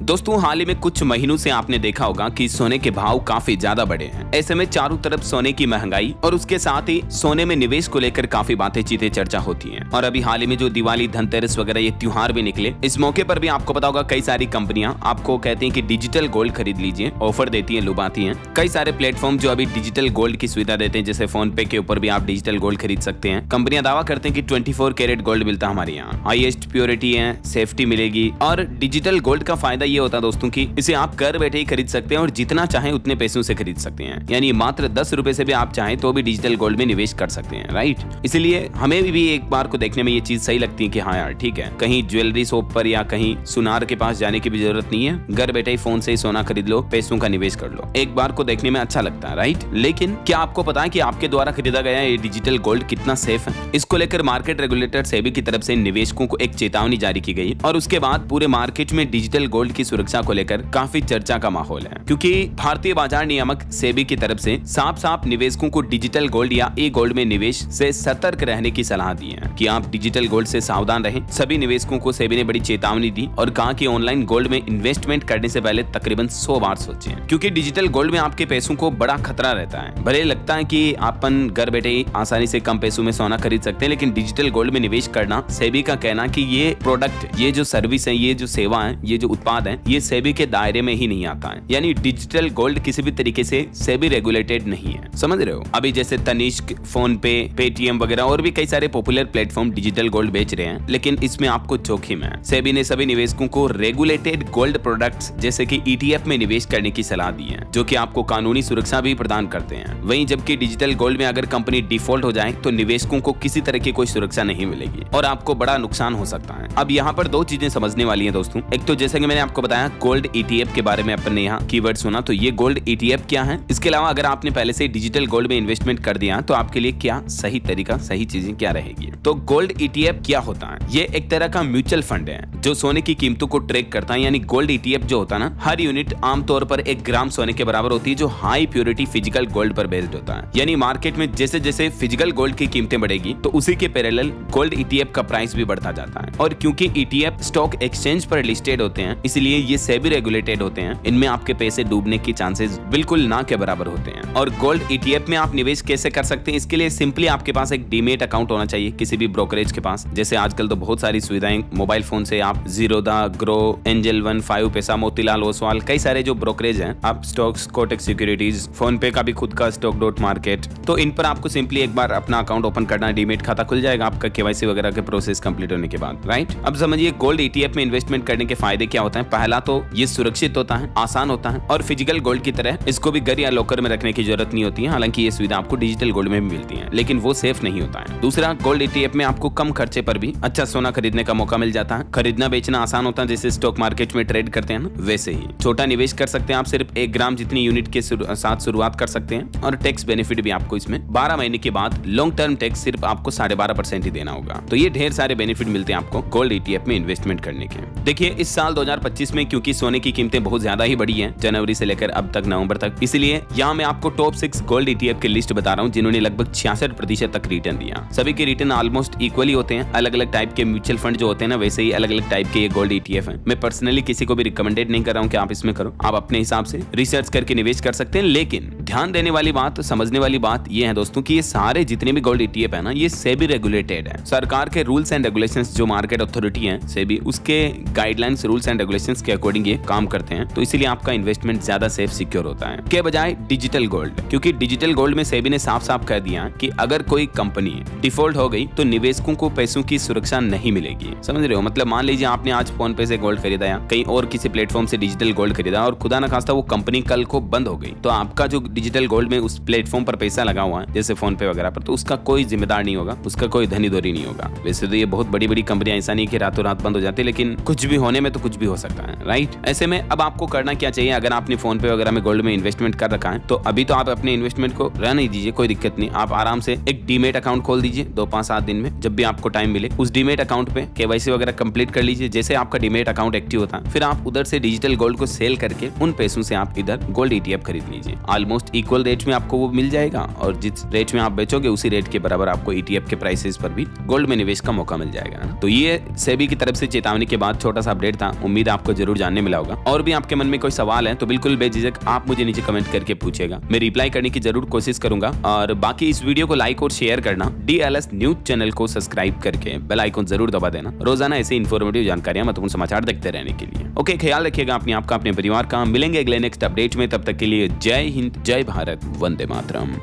दोस्तों हाल ही में कुछ महीनों से आपने देखा होगा कि सोने के भाव काफी ज्यादा बढ़े हैं। ऐसे में चारों तरफ सोने की महंगाई और उसके साथ ही सोने में निवेश को लेकर काफी बातें चीतें चर्चा होती हैं। और अभी हाल ही में जो दिवाली, धनतेरस वगैरह ये त्योहार भी निकले, इस मौके पर भी आपको पता होगा कई सारी कंपनियां आपको कहती हैं कि डिजिटल गोल्ड खरीद लीजिए, ऑफर देती हैं, लुभाती हैं। कई सारे प्लेटफॉर्म जो अभी डिजिटल गोल्ड की सुविधा देते हैं, जैसे फोन पे के ऊपर भी आप डिजिटल गोल्ड खरीद सकते हैं। कंपनियां दावा करते हैं कि 24 कैरेट गोल्ड मिलता है हमारे यहाँ, हाईएस्ट प्योरिटी है, सेफ्टी मिलेगी। और डिजिटल गोल्ड का फायदा ये होता है दोस्तों की इसे आप घर बैठे ही खरीद सकते हैं और जितना चाहें उतने पैसों से खरीद सकते हैं। यानी मात्र 10 रुपए से भी आप चाहें तो भी डिजिटल गोल्ड में निवेश कर सकते हैं, राइट। इसलिए हमें भी एक बार को देखने में ये चीज सही लगती है कि हाँ यार ठीक है, कहीं ज्वेलरी शॉप पर या कहीं सुनार के पास जाने की भी जरूरत नहीं है, घर बैठे ही फोन से ही सोना खरीद लो, पैसों का निवेश कर लो। एक बार को देखने में अच्छा लगता है, राइट। लेकिन क्या आपको पता है कि आपके द्वारा खरीदा गया ये डिजिटल गोल्ड कितना सेफ है? इसको लेकर मार्केट रेगुलेटर सेबी की तरफ से निवेशकों को एक चेतावनी जारी की गई और उसके बाद पूरे मार्केट में डिजिटल गोल्ड की सुरक्षा को लेकर काफी चर्चा का माहौल है, क्योंकि भारतीय बाजार नियामक सेबी की तरफ से साफ साफ निवेशकों को डिजिटल गोल्ड या ई गोल्ड में निवेश से सतर्क रहने की सलाह दी है कि आप डिजिटल गोल्ड से सावधान रहें। सभी निवेशकों को सेबी ने बड़ी चेतावनी दी और कहा कि ऑनलाइन गोल्ड में इन्वेस्टमेंट करने से पहले तकरीबन 100 बार सोचें, क्योंकि डिजिटल गोल्ड में आपके पैसों को बड़ा खतरा रहता है। भले लगता है कि अपन घर बैठे ही आसानी से कम पैसों में सोना खरीद सकते हैं, लेकिन डिजिटल गोल्ड में निवेश करना, सेबी का कहना कि ये प्रोडक्ट, ये जो सर्विस है, ये जो सेवा है, ये जो उत्पाद है, ये सेबी के दायरे में ही नहीं आता है। यानी डिजिटल गोल्ड किसी भी तरीके से सेबी रेगुलेटेड नहीं है, समझ रहे हो। अभी जैसे तनिष्क, फोन पे, पेटीएम वगैरह और भी कई सारे पॉपुलर प्लेटफॉर्म डिजिटल गोल्ड बेच रहे हैं, लेकिन इसमें आपको जोखिम है। सेबी ने सभी निवेशकों को रेगुलेटेड गोल्ड प्रोडक्ट्स जैसे कि ईटीएफ में निवेश करने की सलाह दी है, जो कि आपको कानूनी सुरक्षा भी प्रदान करते हैं। वहीं जबकि डिजिटल गोल्ड में अगर कंपनी डिफॉल्ट हो जाए तो निवेशकों को किसी तरह की कोई सुरक्षा नहीं मिलेगी और आपको बड़ा नुकसान हो सकता है। अब यहाँ पर दो चीजें समझने वाली है दोस्तों। एक तो जैसे कि मैंने आपको बताया गोल्ड ईटीएफ के बारे में अपन ने यहाँ कीवर्ड सुना, तो ये गोल्ड ईटीएफ क्या है। इसके अलावा अगर आपने पहले से डिजिटल गोल्ड में इन्वेस्टमेंट कर दिया तो आपके लिए क्या सही तरीका, सही चीजें क्या रहेगी। तो गोल्ड ईटीएफ क्या होता है? ये एक तरह का म्यूचुअल फंड है जो सोने की कीमतों को ट्रैक करता है। यानी गोल्ड ईटीएफ जो होता है ना, हर यूनिट आमतौर पर 1 ग्राम सोने के बराबर होती है, जो हाई प्योरिटी फिजिकल गोल्ड पर बेस्ड होता है। यानी मार्केट में जैसे जैसे फिजिकल गोल्ड की कीमतें बढ़ेगी तो उसी के पैरेलल गोल्ड ईटीएफ का प्राइस भी बढ़ता जाता है। और क्योंकि ईटीएफ स्टॉक एक्सचेंज पर लिस्टेड होते हैं, इसलिए ये सेबी रेगुलेटेड होते हैं। इनमें आपके पैसे डूबने की चांसेस बिल्कुल ना के बराबर होते हैं। और गोल्ड ईटीएफ में आप निवेश कैसे कर सकते हैं? इसके लिए सिंपली आपके पास एक डीमेट अकाउंट होना चाहिए किसी भी ब्रोकरेज के पास। जैसे आजकल तो बहुत सारी सुविधाएं मोबाइल फोन से आप जीरोधा, ग्रो, एंजल वन, 5 पैसा, मोतीलाल ओसवाल, कई सारे जो ब्रोकरेज हैं, आप स्टॉक्स, कोटक सिक्योरिटीज, फोन पे का भी खुद का स्टॉक डॉट मार्केट, तो इन पर आपको सिंपली एक बार अपना अकाउंट ओपन करना, डीमेट खाता खुल जाएगा आपका केवाईसी वगैरह के प्रोसेस कंप्लीट होने के बाद, राइट। अब समझिए गोल्ड ईटीएफ में इन्वेस्टमेंट करने के फायदे क्या होते हैं। पहला तो ये सुरक्षित होता है, आसान होता है और फिजिकल गोल्ड की तरह इसको भी घर या लॉकर में रखने की जरूरत नहीं होती है। हालांकि ये सुविधा आपको डिजिटल गोल्ड में भी मिलती है, लेकिन वो सेफ नहीं होता है। दूसरा, गोल्ड ईटीएफ में आपको कम खर्चे पर भी अच्छा सोना खरीदने का मौका मिल जाता है। खरीदना बेचना आसान होता है, जैसे स्टॉक मार्केट में ट्रेड करते हैं ना, वैसे ही छोटा निवेश कर सकते हैं आप। सिर्फ 1 ग्राम जितनी यूनिट के साथ शुरुआत कर सकते हैं और टैक्स बेनिफिट भी आपको इसमें 12 महीने के बाद लॉन्ग टर्म टैक्स सिर्फ आपको 12.5% ही देना होगा। तो ये ढेर सारे बेनिफिट मिलते हैं आपको गोल्ड ईटीएफ में इन्वेस्टमेंट करने के। देखिए इस साल 2025 में क्योंकि सोने की कीमतें बहुत ज्यादा ही बढ़ी हैं, जनवरी से लेकर अब तक नवंबर तक, इसलिए यहाँ मैं आपको टॉप 6 गोल्ड ईटीएफ की लिस्ट बता रहा हूँ जिन्होंने लगभग 66% तक रिटर्न दिया। सभी के रिटर्न ऑलमोस्ट इक्वली होते हैं। अलग अलग टाइप के म्यूचुअल फंड जो होते हैं ना, वैसे ही अलग अलग टाइप के ये गोल्ड ईटीएफ है। मैं पर्सनली किसी को भी रिकमेंडेड नहीं कर रहा हूँ कि आप इसमें करो, आप अपने हिसाब से रिसर्च करके निवेश कर सकते हैं। लेकिन ध्यान देने वाली बात, समझने वाली बात ये है दोस्तों कि ये सारे जितने भी गोल्ड ईटीएफ है ना, ये सेबी रेगुलेटेड है। सरकार के रूल्स एंड रेगुलेशंस, जो मार्केट अथॉरिटी है सेबी, उसके गाइडलाइंस, रूल्स एंड रेगुलेशंस के अकॉर्डिंग ये काम करते हैं। तो इसीलिए आपका इन्वेस्टमेंट ज्यादा सेफ, सिक्योर होता है के बजाय डिजिटल गोल्ड। क्योंकि डिजिटल गोल्ड में सेबी ने साफ साफ कह दिया कि अगर कोई कंपनी डिफॉल्ट हो गई तो निवेशकों को पैसों की सुरक्षा नहीं मिलेगी। समझ रहे हो? मतलब मान लीजिए आपने आज फोन पे से गोल्ड खरीदा या कहीं और किसी प्लेटफॉर्म से डिजिटल गोल्ड खरीदा और खुदा न खास्ता वो कंपनी कल को बंद हो गई, तो आपका जो डिजिटल गोल्ड में उस प्लेटफॉर्म पर पैसा लगा हुआ है, जैसे फोन पे वगैरह पर, तो उसका कोई जिम्मेदार नहीं होगा, उसका कोई धनीधोरी नहीं होगा। वैसे तो ये बहुत बड़ी बड़ी कंपनियां, ऐसा नहीं कि रातों रात बंद हो जाती है, लेकिन कुछ भी होने में तो कुछ भी हो सकता है, राइट। ऐसे में अब आपको करना क्या चाहिए? अगर आपने फोन पे वगैरह में गोल्ड में इन्वेस्टमेंट कर रखा है तो अभी तो आप अपने इन्वेस्टमेंट को रहने दीजिए, कोई दिक्कत नहीं। आप आराम से एक डीमेट अकाउंट खोल दीजिए 2-5-7 दिन में, जब भी आपको टाइम मिले। उस डीमेट अकाउंट पे केवाईसी वगैरह कंप्लीट कर लीजिए। जैसे आपका डीमेट अकाउंट एक्टिव होता है, फिर आप उधर से डिजिटल गोल्ड को सेल करके उन पैसों से आप इधर गोल्ड ईटीएफ खरीद लीजिए। ऑलमोस्ट इक्वल रेट में आपको वो मिल जाएगा और जिस रेट में आप बेचोगे उसी रेट के बराबर आपको ईटीएफ के प्राइसेस पर भी गोल्ड में निवेश का मौका मिल जाएगा। तो ये सेबी की तरफ से चेतावनी के बाद छोटा सा अपडेट था। उम्मीद आपको जरूर जानने मिला होगा। और भी आपके मन में कोई सवाल है तो बिल्कुल बेझिझक आप मुझे नीचे कमेंट करके पूछेगा, मैं रिप्लाई करने की जरूर कोशिश करूंगा। और बाकी इस वीडियो को लाइक और शेयर करना, DLS न्यूज चैनल को सब्सक्राइब करके बेल आइकन जरूर दबा देना, रोजाना ऐसे इन्फॉर्मेटिव जानकारियां, महत्वपूर्ण समाचार देखते रहने के लिए। ओके, ख्याल रखिएगा अपने आपका, अपने परिवार का। मिलेंगे अगले नेक्स्ट अपडेट में, तब तक के लिए जय हिंद, जय भारत, वंदे मातरम।